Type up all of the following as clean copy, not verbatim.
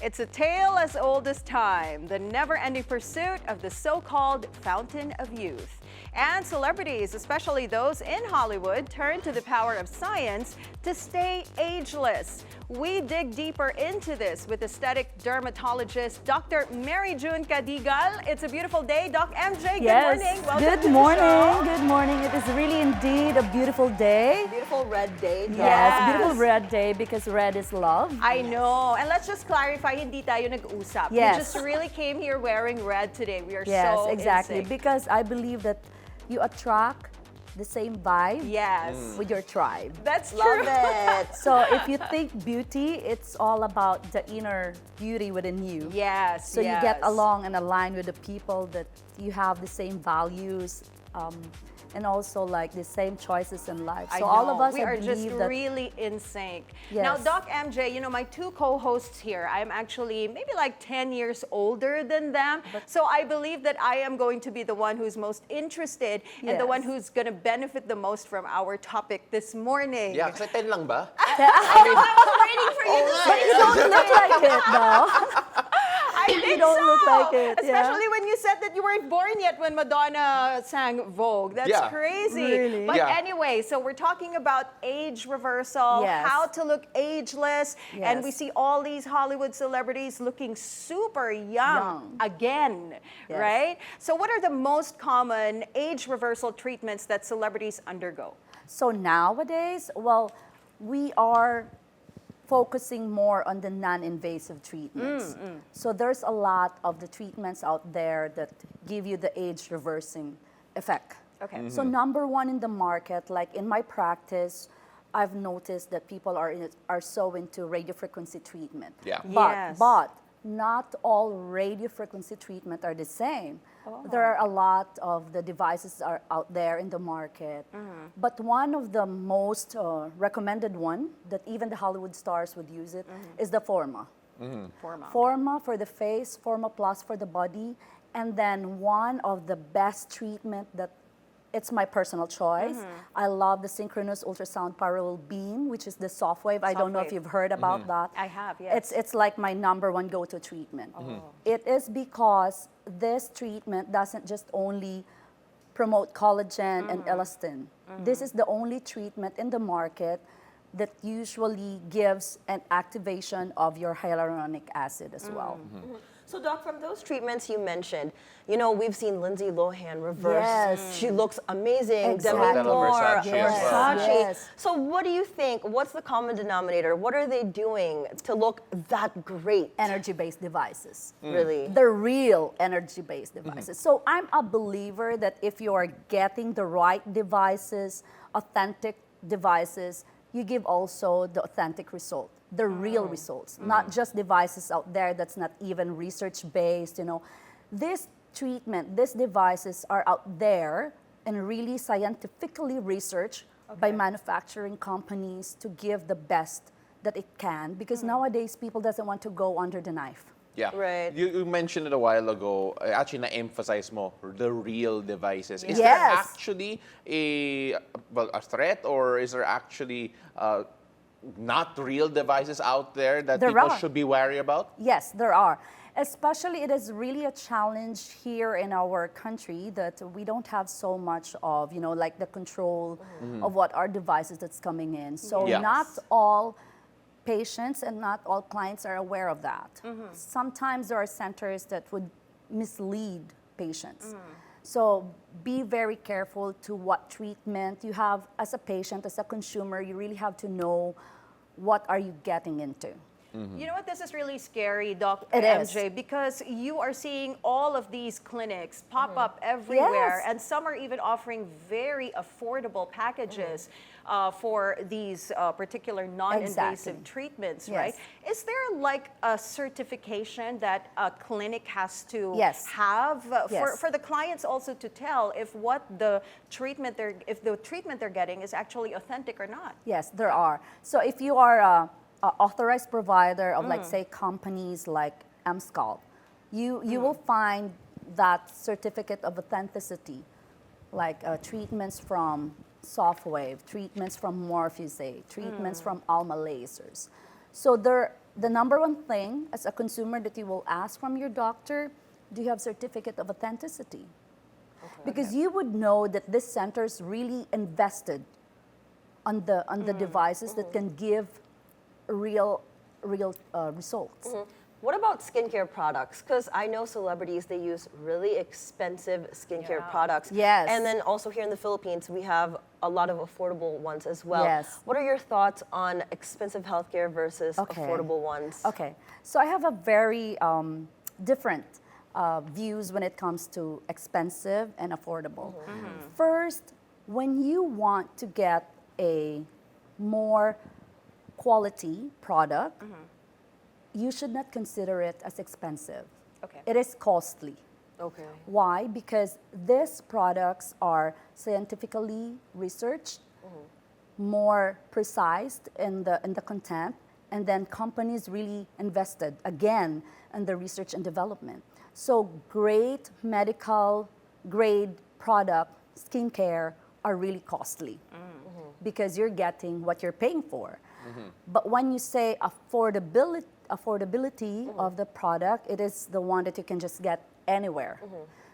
It's a tale as old as time, the never-ending pursuit of the so-called fountain of youth. And celebrities, especially those in Hollywood, turn to the power of science to stay ageless. We dig deeper into this with aesthetic dermatologist Dr. June Cadigal. It's a beautiful day. Doc MJ, good morning. Welcome Good to morning. the show. Good morning. It is really indeed a beautiful day. Beautiful red day. Doc. Yes, beautiful red day because red is love. I know. And let's just clarify, hindi tayo nag-usap. Yes. We just really came here wearing red today. We are Yes, so exactly. in sync. Because I believe that you attract the same vibe Yes. with your tribe. That's Love true. it. So if you think beauty, it's all about the inner beauty within you. Yes. So you get along and align with the people that you have the same values, and also like the same choices in life. I So all of know. us, we I are just believe that really in sync. Yes. Now, Doc MJ, you know, my two co-hosts here, I'm actually maybe like 10 years older than them. So I believe that I am going to be the one who's most interested and the one Yes. who's going to benefit the most from our topic this morning. Yeah, kasi 10 lang ba? I was waiting for you to say But you don't look like it, though. I think don't so. look like it, yeah. Especially when you said that you weren't born yet when Madonna sang Vogue. That's Yeah. crazy. Really? But Yeah. anyway, so we're talking about age reversal, Yes. how to look ageless, and Yes. we see all these Hollywood celebrities looking super young. Again, Yes. right? So what are the most common age reversal treatments that celebrities undergo? So nowadays, well, we are focusing more on the non-invasive treatments. So there's a lot of the treatments out there that give you the age reversing effect. Okay. So number one in the market, like in my practice, I've noticed that people are so into radiofrequency treatment. Yeah. Yes. But not all radiofrequency treatment are the same. There are a lot of the devices are out there in the market. But one of the most recommended one that even the Hollywood stars would use it is the Forma. Forma for the face, Forma Plus for the body, and then one of the best treatment that it's my personal choice. I love the synchronous ultrasound parallel beam, which is the soft wave. I don't know if Soft wave. you've heard about that. I have, yes. It's like my number one go-to treatment. It is because this treatment doesn't just only promote collagen and elastin. This is the only treatment in the market that usually gives an activation of your hyaluronic acid as well. So, Doc, from those treatments you mentioned, you know, we've seen Lindsay Lohan reverse. Yes. She looks amazing. Exactly. Demi Moore, Versace as well. Yes. So, what do you think? What's the common denominator? What are they doing to look that great? Energy-based devices. Really? The real energy-based devices. So I'm a believer that if you are getting the right devices, authentic devices, you give also the authentic result, the real results, not just devices out there that's not even research-based, you know. This treatment, these devices are out there and really scientifically researched by manufacturing companies to give the best that it can, because nowadays people doesn't want to go under the knife. Yeah. Right. You mentioned it a while ago, actually na-emphasize mo, the real devices. Is Yes. there actually a threat, or is there actually not real devices out there that There people are. should be wary about? Yes, there are. Especially, it is really a challenge here in our country that we don't have so much of, you know, like the control of what our devices that's coming in. So Yes. not all patients and not all clients are aware of that. Sometimes there are centers that would mislead patients. So be very careful to what treatment you have as a patient, as a consumer. You really have to know what are you getting into. You know what? This is really scary, Doc It is. MJ, because you are seeing all of these clinics pop up everywhere, Yes. and some are even offering very affordable packages for these particular non-invasive Exactly. treatments, Yes. right? Is there like a certification that a clinic has to Yes. have Yes. for the clients also to tell if the treatment they're getting is actually authentic or not? Yes, there are. So if you are a authorized provider of, like, say, companies like MSCAL, you will find that certificate of authenticity, like treatments from Softwave, treatments from Morphusate, treatments from Alma Lasers. So there the number one thing as a consumer that you will ask from your doctor, do you have certificate of authenticity? Because you would know that this center's really invested on the devices that can give real results. What about skincare products? Because I know celebrities, they use really expensive skincare products. Yes. And then also here in the Philippines, we have a lot of affordable ones as well. Yes. What are your thoughts on expensive healthcare versus affordable ones? Okay, so I have a very different views when it comes to expensive and affordable. First, when you want to get a more quality product, you should not consider it as expensive. Okay. It is costly. Okay. Why? Because these products are scientifically researched, more precise in the content, and then companies really invested again in the research and development. So great medical grade product, skincare, are really costly because you're getting what you're paying for. But when you say affordability of the product, it is the one that you can just get anywhere.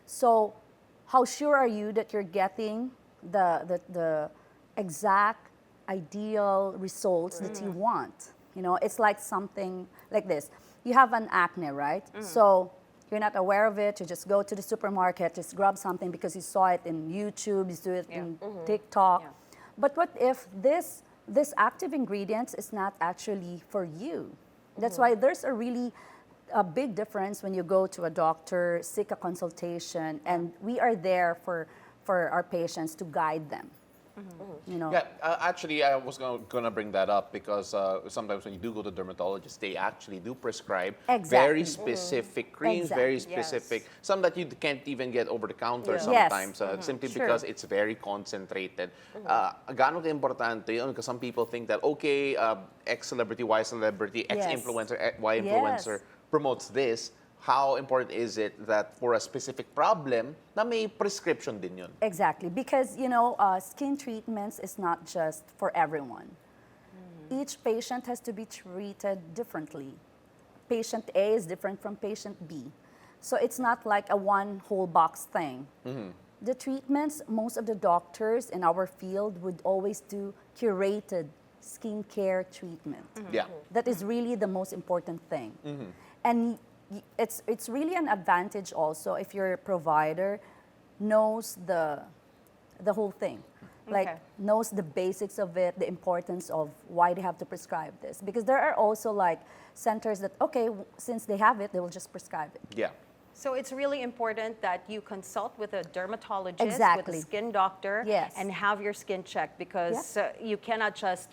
So how sure are you that you're getting the exact ideal results that you want? You know, it's like something like this. You have an acne, right? So you're not aware of it, you just go to the supermarket, just grab something because you saw it in YouTube, you saw it in TikTok. But what if this active ingredients is not actually for you? That's why there's a big difference when you go to a doctor, seek a consultation, and we are there for our patients to guide them. You know? Yeah, actually, I was going to bring that up because sometimes when you do go to dermatologists, they actually do prescribe very specific creams, very specific, some that you can't even get over the counter sometimes, simply because it's very concentrated. Gaano ka-importante yun? Because some people think that, okay, X celebrity, Y celebrity, X influencer, Y influencer promotes this. How important is it that for a specific problem, na may prescription din yun? Exactly, because you know, skin treatments is not just for everyone. Each patient has to be treated differently. Patient A is different from patient B. So it's not like a one whole box thing. The treatments, most of the doctors in our field would always do curated skincare treatment. That is really the most important thing. And it's really an advantage also if your provider knows the whole thing, like knows the basics of it, the importance of why they have to prescribe this. Because there are also like centers that, okay, since they have it, they will just prescribe it. Yeah. So it's really important that you consult with a dermatologist, Exactly. with a skin doctor, and have your skin checked because you cannot just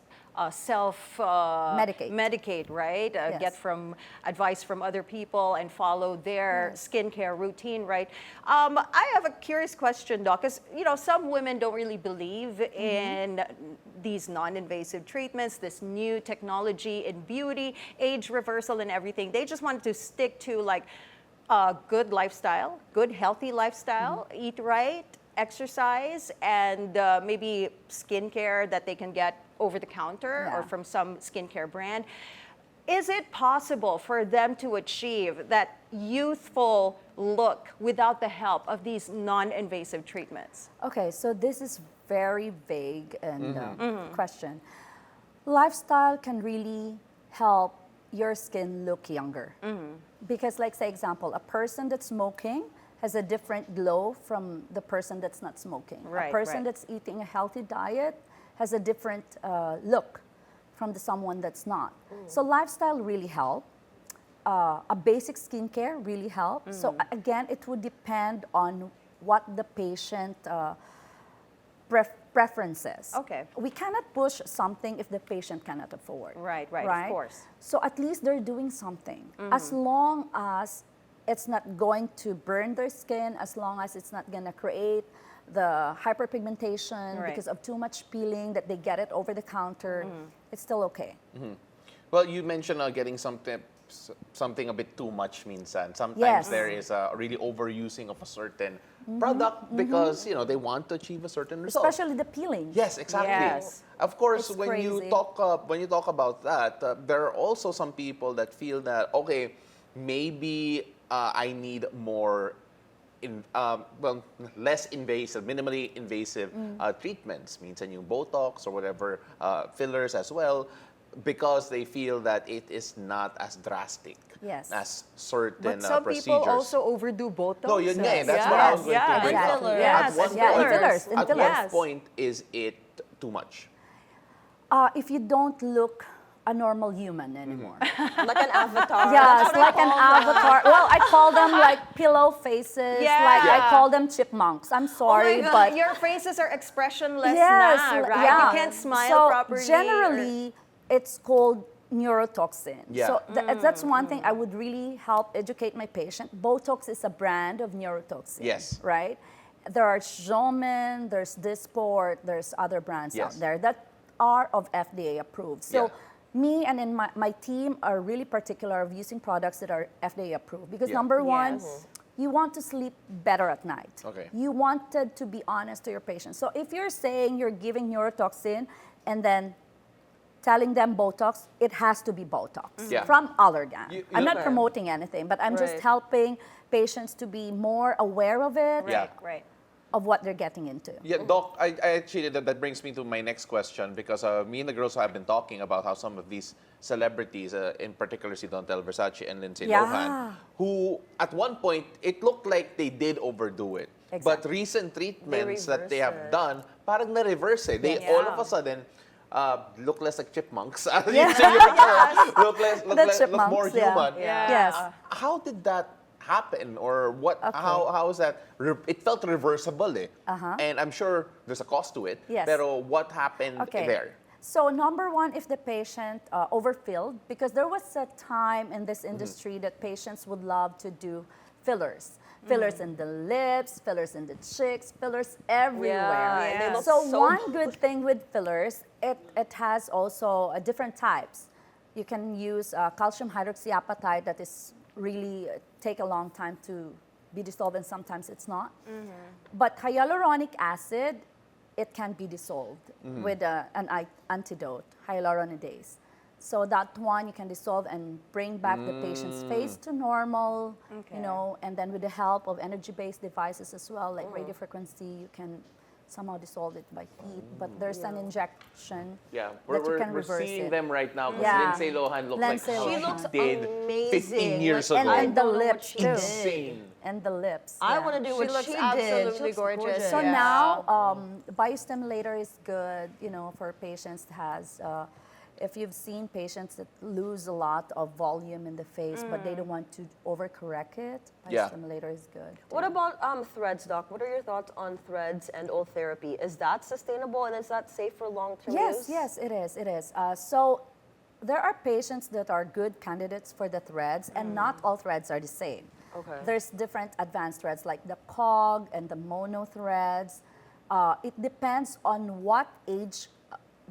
self-medicate, right? Get from advice from other people and follow their skincare routine, right? I have a curious question, Doc, because you know some women don't really believe in these non-invasive treatments, this new technology in beauty, age reversal, and everything. They just wanted to stick to like a good lifestyle, good healthy lifestyle, eat right, exercise, and maybe skincare that they can get over the counter or from some skincare brand. Is it possible for them to achieve that youthful look without the help of these non-invasive treatments? Okay, so this is very vague and question. Lifestyle can really help your skin look younger. Because like say example, a person that's smoking has a different glow from the person that's not smoking. A person that's eating a healthy diet has a different look from someone that's not. So lifestyle really help. A basic skincare really helps. So again, it would depend on what the patient preferences. Okay. We cannot push something if the patient cannot afford. Right, of course. So at least they're doing something. As long as it's not going to burn their skin, as long as it's not going to create the hyperpigmentation because of too much peeling that they get it over the counter, it's still okay. Well, you mentioned getting something a bit too much minsan. Sometimes there is a really overusing of a certain product because you know they want to achieve a certain result. Especially the peeling. Yes, exactly. Yes. Of course, It's when you crazy. talk about that, there are also some people that feel that okay, maybe I need more less invasive, minimally invasive treatments, minsan yung Botox or whatever, fillers as well, because they feel that it is not as drastic Yes. as certain But some procedures. people also overdo Botox. No, yun nga eh. and- That's what I was going to yeah, bring and up. fillers. Yes, At one and yeah, point, and fillers, and at fillers. what point is it too much? If you don't look a normal human anymore. Like an avatar. Yes, That's what I like an call them. avatar. Well, I call them like pillow faces. Yeah. Like I Yeah. call them chipmunks. I'm Oh sorry, my God, but your faces are expressionless yes, now, right? yeah. You can't smile so properly. generally, it's called neurotoxin. Yeah. So that's one thing I would really help educate my patient. Botox is a brand of neurotoxin. Yes. Right? There are Zomen, there's Dysport, there's other brands Yes. out there that are of FDA approved. So Yeah. me and in my team are really particular of using products that are FDA approved because Yeah. number one, Yes. you want to sleep better at night. Okay. You wanted to be honest to your patient. So if you're saying you're giving neurotoxin and then telling them Botox, it has to be Botox Yeah. from Allergan. You- I'm not Okay. promoting anything, but I'm just Right. helping patients to be more aware of it, Yeah. Right. of what they're getting into. Yeah, Doc, I actually, that brings me to my next question because me and the girls have been talking about how some of these celebrities, in particular si Donatella Versace and Lindsay Yeah. Lohan, who at one point, it looked like they did overdo it. But Exactly. recent treatments that they reverse have it. done, parang na-reverse eh. They Yeah. all of a sudden look less like chipmunks. Yeah. Look more yeah. human. Yeah. Yes. How did that happen, or what? Okay. How is that? It felt reversible, eh? Uh-huh. And I'm sure there's a cost to it. Yes. Pero what happened Okay. there? So number one, if the patient overfilled, because there was a time in this industry that patients would love to do fillers. Fillers in the lips, fillers in the cheeks, fillers everywhere. Yeah, and they look So so one good thing with fillers, it has also different types. You can use calcium hydroxyapatite that is really take a long time to be dissolved, and sometimes it's not. But hyaluronic acid, it can be dissolved with an antidote, hyaluronidase. So that one you can dissolve and bring back the patient's face to normal, Okay. you know, and then with the help of energy-based devices as well, like radiofrequency, you can somehow dissolve it by heat. But there's an injection Yeah, that you can we're reverse seeing it. them right now because Yeah. Lindsay Lohan looks Lindsay like how Lohan. She looks she did amazing. 15 years Like, ago. And the don't know what lips she too. did. Insane. And the lips. I yeah. want to do She what looks she did. absolutely She looks gorgeous. So Yeah. now, biostimulator is good, you know, for patients that has, if you've seen patients that lose a lot of volume in the face, but they don't want to overcorrect it, Yeah. biostimulator is good. What about threads, Doc? What are your thoughts on threads and oil therapy? Is that sustainable and is that safe for long-term use? Yes, it is, it is. So there are patients that are good candidates for the threads, and not all threads are the same. Okay. There's different advanced threads like the COG and the mono threads. It depends on what age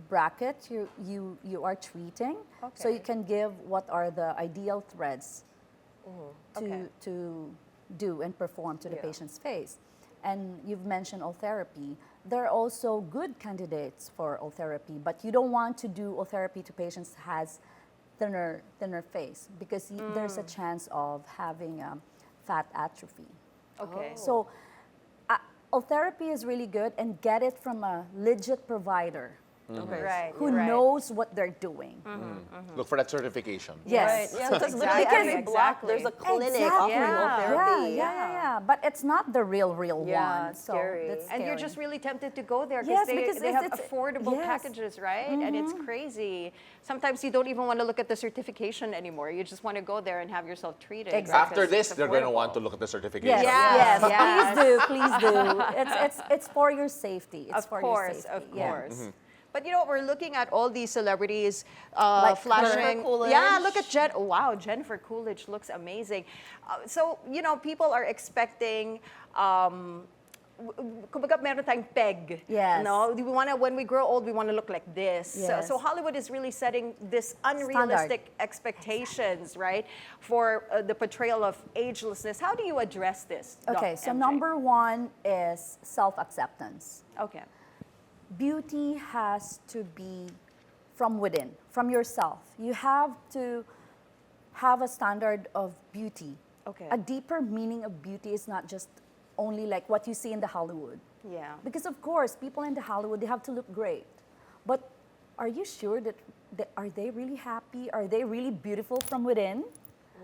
bracket you are treating. So Okay. you can give what are the ideal threads Okay. to do and perform to the Yeah. patient's face. And you've mentioned oil therapy. There are also good candidates for oil therapy, but you don't want to do oil therapy to patients who has thinner face because there's a chance of having fat atrophy. Okay. So oil therapy is really good, and get it from a legit provider Okay. Right. who right. knows what they're doing. Look for that certification. Yes. Right. Yeah, because Exactly. literally every Exactly. block there's a clinic offering Yeah. oil therapy. Yeah. But it's not the real Yeah, one. it's So scary. that's And you're scary. just really tempted to go there Yes, they, because they have it's- affordable yes. packages, right? And it's crazy. Sometimes you don't even want to look at the certification anymore. You just want to go there and have yourself treated. right? Exactly. After Because this, it's they're going to want affordable. to look at the certification. Yes, Yes, yes. please do. It's for your safety. It's Of for course, your safety. of Yeah. course. But you know, we're looking at all these celebrities Like flashing. Jennifer Coolidge. Yeah, look at wow, Jennifer Coolidge looks amazing. So, you know, people are expecting kumbaga meron tayong peg. Yes. No, we want to, when we grow old, we want to look like this. Yes. So Hollywood is really setting this unrealistic expectations, right, for the portrayal of agelessness. How do you address this? Doc Okay, so MJ? number one is self-acceptance. Okay. beauty has to be from within, from yourself. You have to have a standard of beauty. Okay. A deeper meaning of beauty is not just only like what you see in the Hollywood. Yeah. Because of course, people in the Hollywood, they have to look great. But are you sure that are they really happy? Are they really beautiful from within?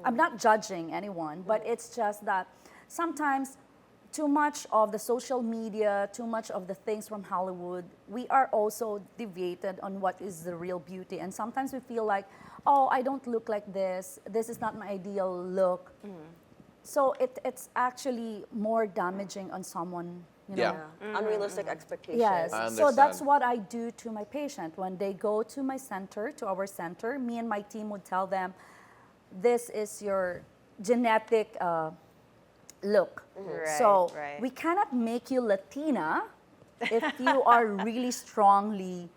I'm not judging anyone, but it's just that sometimes too much of the social media, too much of the things from Hollywood, we are also deviated on what is the real beauty. And sometimes we feel like, oh, I don't look like this. This is not my ideal look. So it's actually more damaging on someone, you know. Yeah. Unrealistic expectations. Yes, I so that's understand. what I do to my patient. When they go to my center, to our center, me and my team would tell them, this is your genetic look. Right, So right. we cannot make you Latina if you are really strongly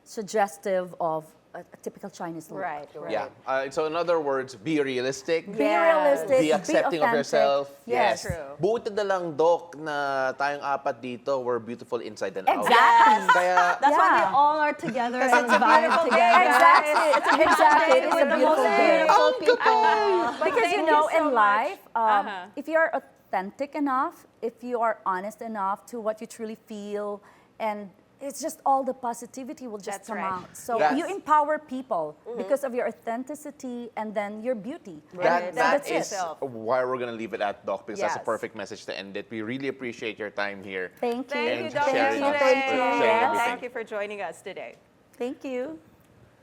suggestive of a typical Chinese look. Right, right. Yeah. So in other words, be realistic. Be Yes. realistic, Be accepting of authentic. yourself. Yes. True. Buti na lang, Doc, na tayong apat dito, we're beautiful inside and out. Exactly. Kaya, That's why we Yeah. all are together and it's a vibe beautiful together. day, Exactly. guys. It's a beautiful day. Beautiful people. Because Thank you you know, so in much. life, Uh-huh. if you are authentic enough, if you are honest enough to what you truly feel, and it's just all the positivity will just That's come right. out. So Yes. you empower people because of your authenticity and then your beauty. that, And that that's is it. why we're going to leave it at, Doc, because that's a Yes. perfect message to end it. We really appreciate your time here. Thank you. Thank you, And Dr. sharing Thank you. us- Thank you. sharing Yes. everything. Thank you for joining us today. Thank you.